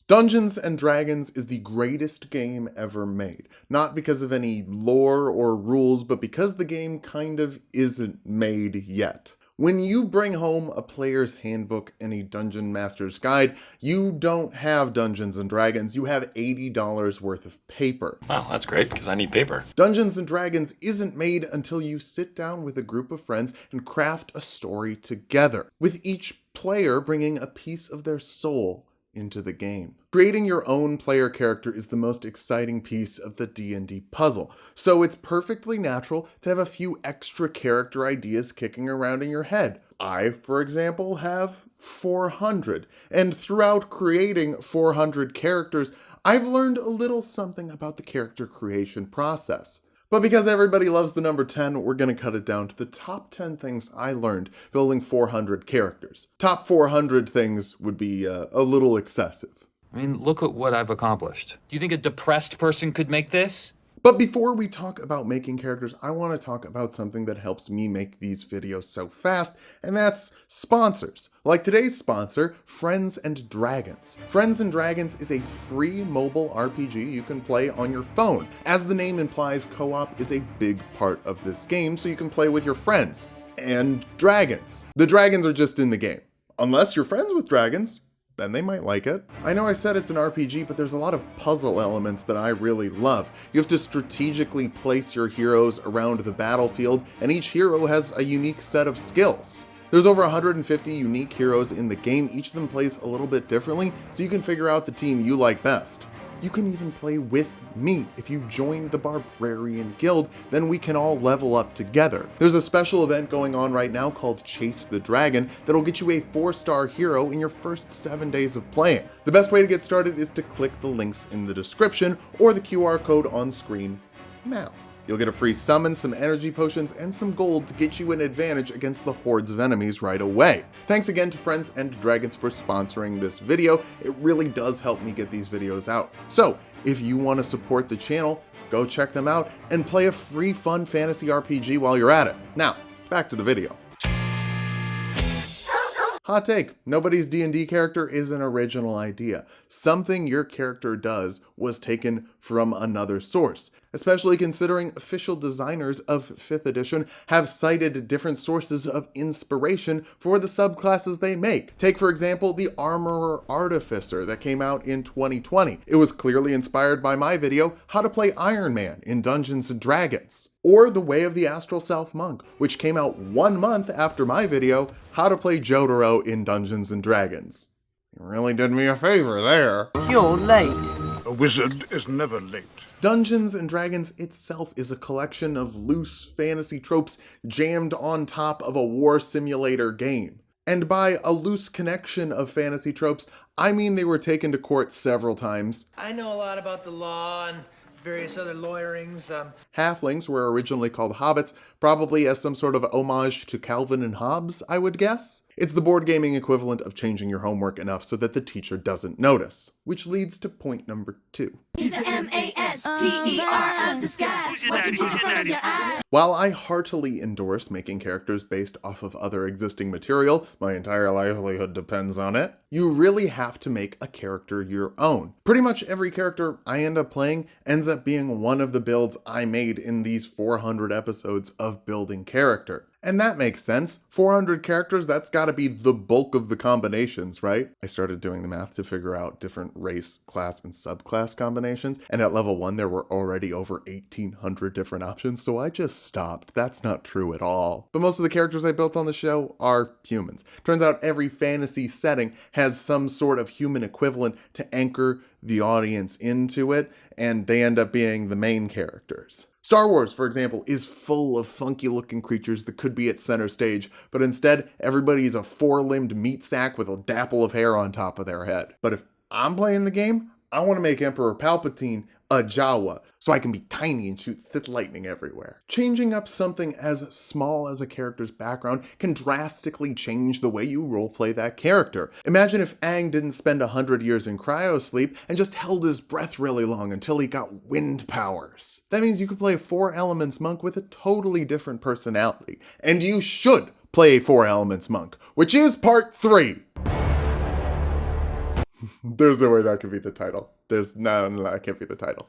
Dungeons and Dragons is the greatest game ever made. Not because of any lore or rules, but because the game kind of isn't made yet. When you bring home a player's handbook and a Dungeon Master's Guide, you don't have Dungeons and Dragons, you have $80 worth of paper. Wow, that's great, because I need paper. Dungeons and Dragons isn't made until you sit down with a group of friends and craft a story together, with each player bringing a piece of their soul into the game. Creating your own player character is the most exciting piece of the D&D puzzle, so it's perfectly natural to have a few extra character ideas kicking around in your head. I, for example, have 400, and throughout creating 400 characters, I've learned a little something about the character creation process. But because everybody loves the number 10, we're going to cut it down to the top 10 things I learned building 400 characters. Top 400 things would be a little excessive. I mean, look at what I've accomplished. Do you think a depressed person could make this? But before we talk about making characters, I want to talk about something that helps me make these videos so fast, and that's sponsors. Like today's sponsor, Friends and Dragons. Friends and Dragons is a free mobile RPG you can play on your phone. As the name implies, co-op is a big part of this game, so you can play with your friends. And dragons. The dragons are just in the game. Unless you're friends with dragons, then they might like it. I know I said it's an RPG, but there's a lot of puzzle elements that I really love. You have to strategically place your heroes around the battlefield, and each hero has a unique set of skills. There's over 150 unique heroes in the game, each of them plays a little bit differently, so you can figure out the team you like best. You can even play with me. If you join the Barbrarian Guild, then we can all level up together. There's a special event going on right now called Chase the Dragon that'll get you a 4-star hero in your first 7 days of playing. The best way to get started is to click the links in the description or the QR code on screen now. You'll get a free summon, some energy potions, and some gold to get you an advantage against the hordes of enemies right away. Thanks again to Friends and Dragons for sponsoring this video. It really does help me get these videos out. So, if you want to support the channel, go check them out and play a free fun fantasy RPG while you're at it. Now, back to the video. Hot take, nobody's D&D character is an original idea. Something your character does was taken from another source, especially considering official designers of 5th edition have cited different sources of inspiration for the subclasses they make. Take, for example, the Armorer Artificer that came out in 2020. It was clearly inspired by my video, How to Play Iron Man in Dungeons & Dragons. Or The Way of the Astral Self Monk, which came out 1 month after my video, How to Play Jotaro in Dungeons & Dragons. You really did me a favor there. You're late. A wizard is never late. Dungeons & Dragons itself is a collection of loose fantasy tropes jammed on top of a war simulator game. And by a loose connection of fantasy tropes, I mean they were taken to court several times. I know a lot about the law and various other lawyerings. Halflings were originally called hobbits, probably as some sort of homage to Calvin and Hobbes, I would guess. It's the board gaming equivalent of changing your homework enough so that the teacher doesn't notice. Which leads to point number 2. He's the M-A-S-T-E-R of disguise. What you put in front of your eyes. While I heartily endorse making characters based off of other existing material, my entire livelihood depends on it, you really have to make a character your own. Pretty much every character I end up playing ends up being one of the builds I made in these 400 episodes of building character. And that makes sense. 400 characters, that's gotta be the bulk of the combinations, right? I started doing the math to figure out different race, class, and subclass combinations, and at level 1 there were already over 1,800 different options, so I just stopped. That's not true at all. But most of the characters I built on the show are humans. Turns out every fantasy setting has some sort of human equivalent to anchor the audience into it, and they end up being the main characters. Star Wars, for example, is full of funky-looking creatures that could be at center stage, but instead, everybody is a 4-limbed meat sack with a dapple of hair on top of their head. But if I'm playing the game, I want to make Emperor Palpatine a Jawa, so I can be tiny and shoot Sith lightning everywhere. Changing up something as small as a character's background can drastically change the way you roleplay that character. Imagine if Aang didn't spend 100 years in cryosleep and just held his breath really long until he got wind powers. That means you could play a 4 elements monk with a totally different personality. And you should play a 4 elements monk, which is part 3. There's no way that could be the title. No, that can't be the title.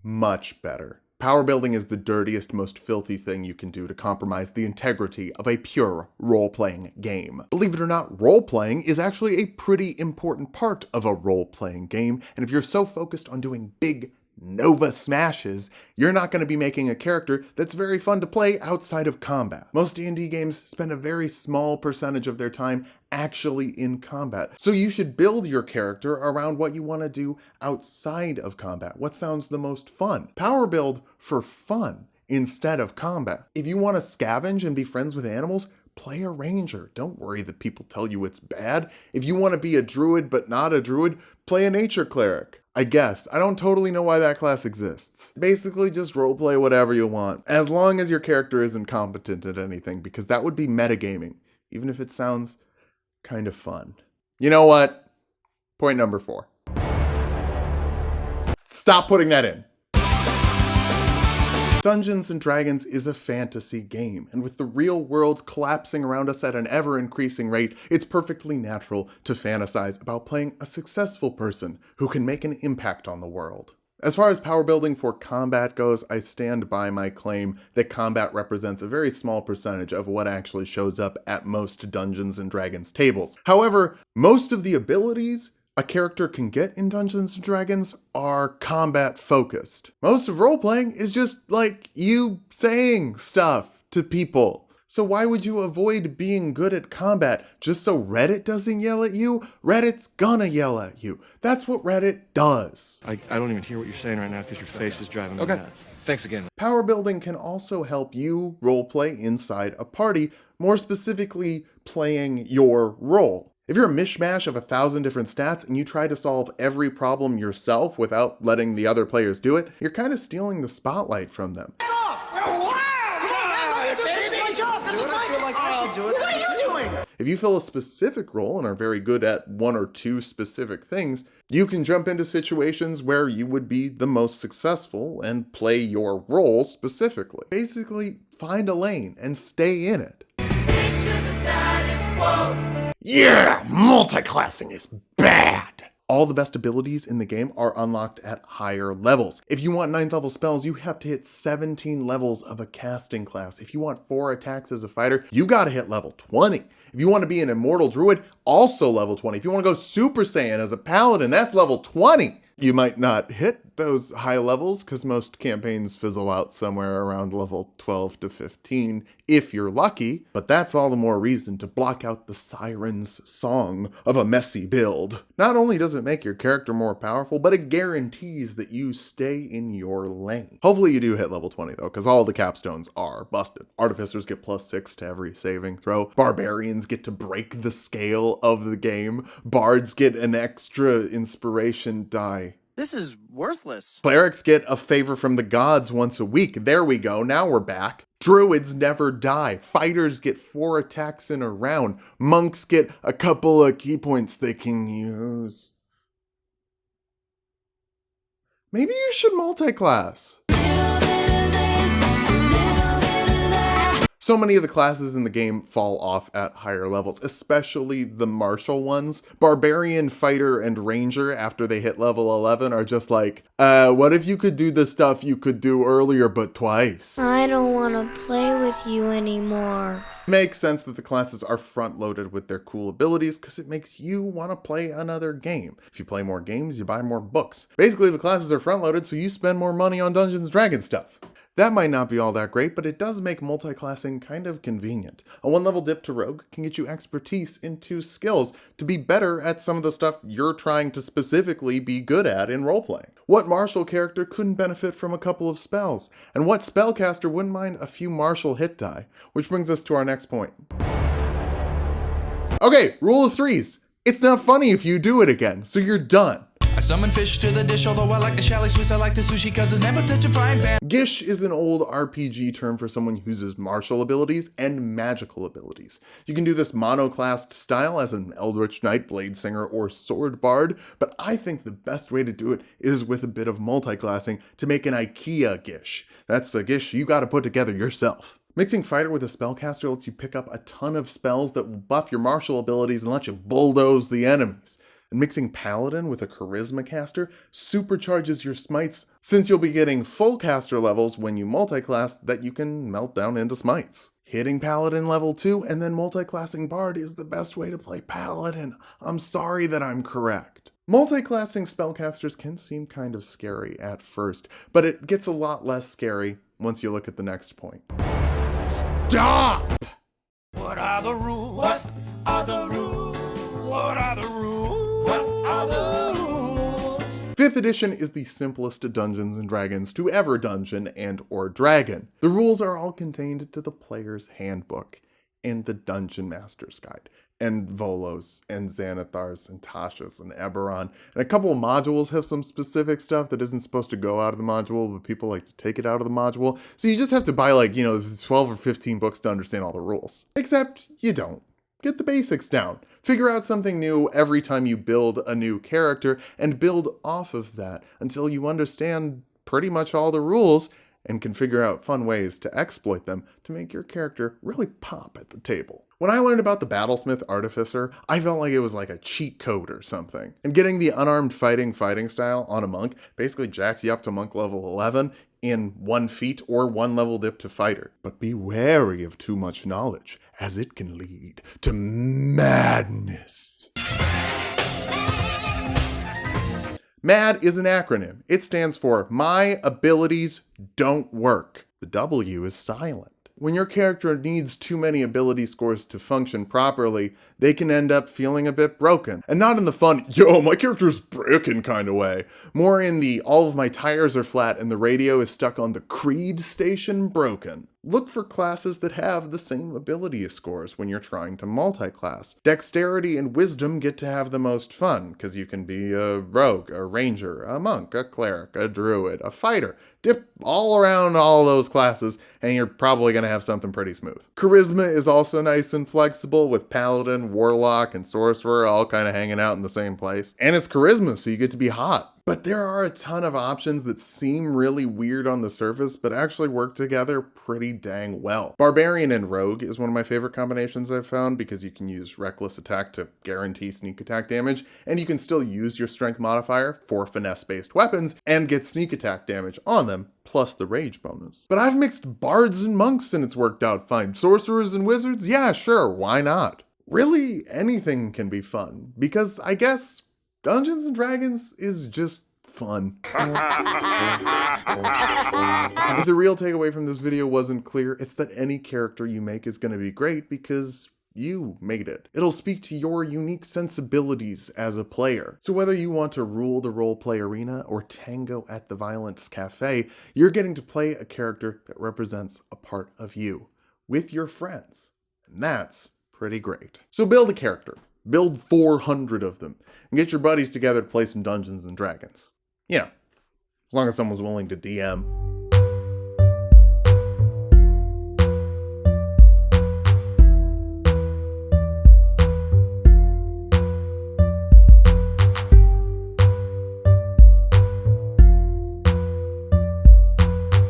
Much better. Power building is the dirtiest, most filthy thing you can do to compromise the integrity of a pure role-playing game. Believe it or not, role-playing is actually a pretty important part of a role-playing game, and if you're so focused on doing big Nova smashes, you're not going to be making a character that's very fun to play outside of combat. Most D&D games spend a very small percentage of their time actually in combat. So you should build your character around what you want to do outside of combat. What sounds the most fun? Power build for fun instead of combat. If you want to scavenge and be friends with animals, play a ranger. Don't worry that people tell you it's bad. If you want to be a druid but not a druid, play a nature cleric. I guess. I don't totally know why that class exists. Basically, just roleplay whatever you want, as long as your character isn't competent at anything, because that would be metagaming, even if it sounds kind of fun. You know what? Point number 4. Stop putting that in. Dungeons & Dragons is a fantasy game, and with the real world collapsing around us at an ever-increasing rate, it's perfectly natural to fantasize about playing a successful person who can make an impact on the world. As far as power building for combat goes, I stand by my claim that combat represents a very small percentage of what actually shows up at most Dungeons & Dragons tables. However, most of the abilities a character can get in Dungeons & Dragons are combat focused. Most of role-playing is just like you saying stuff to people. So why would you avoid being good at combat just so Reddit doesn't yell at you? Reddit's gonna yell at you. That's what Reddit does. I don't even hear what you're saying right now because your face is driving me nuts. Thanks again. Power building can also help you roleplay inside a party, more specifically playing your role. If you're a mishmash of 1,000 different stats and you try to solve every problem yourself without letting the other players do it, you're kind of stealing the spotlight from them. If you fill a specific role and are very good at one or two specific things, you can jump into situations where you would be the most successful and play your role specifically. Basically, find a lane and stay in it. Yeah, multiclassing is bad. All the best abilities in the game are unlocked at higher levels. If you want 9th level spells, you have to hit 17 levels of a casting class. If you want 4 attacks as a fighter, you gotta hit level 20. If you want to be an immortal druid, also level 20. If you want to go Super Saiyan as a paladin, that's level 20. You might not hit those high levels because most campaigns fizzle out somewhere around level 12 to 15 if you're lucky, but that's all the more reason to block out the siren's song of a messy build. Not only does it make your character more powerful, but it guarantees that you stay in your lane. Hopefully you do hit level 20 though, because all the capstones are busted. Artificers get +6 to every saving throw. Barbarians get to break the scale of the game. Bards get an extra inspiration die. This is worthless. Clerics get a favor from the gods once a week. There we go, now we're back. Druids never die. Fighters get 4 attacks in a round. Monks get a couple of key points they can use. Maybe you should multi-class. So many of the classes in the game fall off at higher levels, especially the martial ones. Barbarian, Fighter, and Ranger, after they hit level 11, are just like, what if you could do the stuff you could do earlier but twice? I don't want to play with you anymore. Makes sense that the classes are front-loaded with their cool abilities because it makes you want to play another game. If you play more games, you buy more books. Basically, the classes are front-loaded, so you spend more money on Dungeons & Dragons stuff. That might not be all that great, but it does make multi-classing kind of convenient. A 1-level dip to Rogue can get you expertise into skills to be better at some of the stuff you're trying to specifically be good at in roleplaying. What martial character couldn't benefit from a couple of spells? And what spellcaster wouldn't mind a few martial hit die? Which brings us to our next point. Okay, rule of 3s. It's not funny if you do it again, so you're done. I summon fish to the dish, although I like the chalet Swiss, I like the sushi cause it's never touch a frying pan. Gish is an old RPG term for someone who uses martial abilities and magical abilities. You can do this monoclassed style as an Eldritch Knight, Blade Singer, or Sword Bard, but I think the best way to do it is with a bit of multiclassing to make an IKEA Gish. That's a Gish you gotta put together yourself. Mixing fighter with a spellcaster lets you pick up a ton of spells that will buff your martial abilities and let you bulldoze the enemies. And mixing paladin with a charisma caster supercharges your smites, since you'll be getting full caster levels when you multiclass that you can melt down into smites. Hitting paladin level 2 and then multiclassing bard is the best way to play paladin. I'm sorry that I'm correct. Multiclassing spellcasters can seem kind of scary at first, but it gets a lot less scary once you look at the next point. Stop! What are the rules? What are the rules? What are the rules? What are the rules? 5th edition is the simplest of Dungeons & Dragons to ever dungeon and or dragon. The rules are all contained to the player's handbook and the Dungeon Master's Guide, and Volos, and Xanathars, and Tashas, and Eberron. And a couple of modules have some specific stuff that isn't supposed to go out of the module, but people like to take it out of the module. So you just have to buy 12 or 15 books to understand all the rules. Except you don't. Get the basics down. Figure out something new every time you build a new character, and build off of that until you understand pretty much all the rules, and can figure out fun ways to exploit them to make your character really pop at the table. When I learned about the Battlesmith Artificer, I felt like it was like a cheat code or something. And getting the unarmed fighting style on a monk basically jacks you up to monk level 11 in 1 feat or 1 level dip to fighter. But be wary of too much knowledge, as it can lead to madness. MAD is an acronym. It stands for My Abilities Don't Work. The W is silent. When your character needs too many ability scores to function properly, they can end up feeling a bit broken. And not in the fun, yo, my character's broken kind of way. More in the all of my tires are flat and the radio is stuck on the Creed station broken. Look for classes that have the same ability scores when you're trying to multi-class. Dexterity and wisdom get to have the most fun, because you can be a rogue, a ranger, a monk, a cleric, a druid, a fighter. Dip all around all those classes, and you're probably going to have something pretty smooth. Charisma is also nice and flexible, with paladin, warlock, and sorcerer all kind of hanging out in the same place. And it's charisma, so you get to be hot. But there are a ton of options that seem really weird on the surface, but actually work together pretty dang well. Barbarian and Rogue is one of my favorite combinations I've found, because you can use Reckless Attack to guarantee sneak attack damage, and you can still use your Strength modifier for finesse-based weapons and get sneak attack damage on them, plus the rage bonus. But I've mixed bards and monks and it's worked out fine. Sorcerers and wizards? Yeah, sure, why not? Really, anything can be fun, because I guess Dungeons & Dragons is just fun. If the real takeaway from this video wasn't clear, it's that any character you make is going to be great because you made it. It'll speak to your unique sensibilities as a player. So whether you want to rule the roleplay arena or tango at the Violence Cafe, you're getting to play a character that represents a part of you with your friends. And that's pretty great. So build a character. Build 400 of them, and get your buddies together to play some Dungeons & Dragons. Yeah, as long as someone's willing to DM.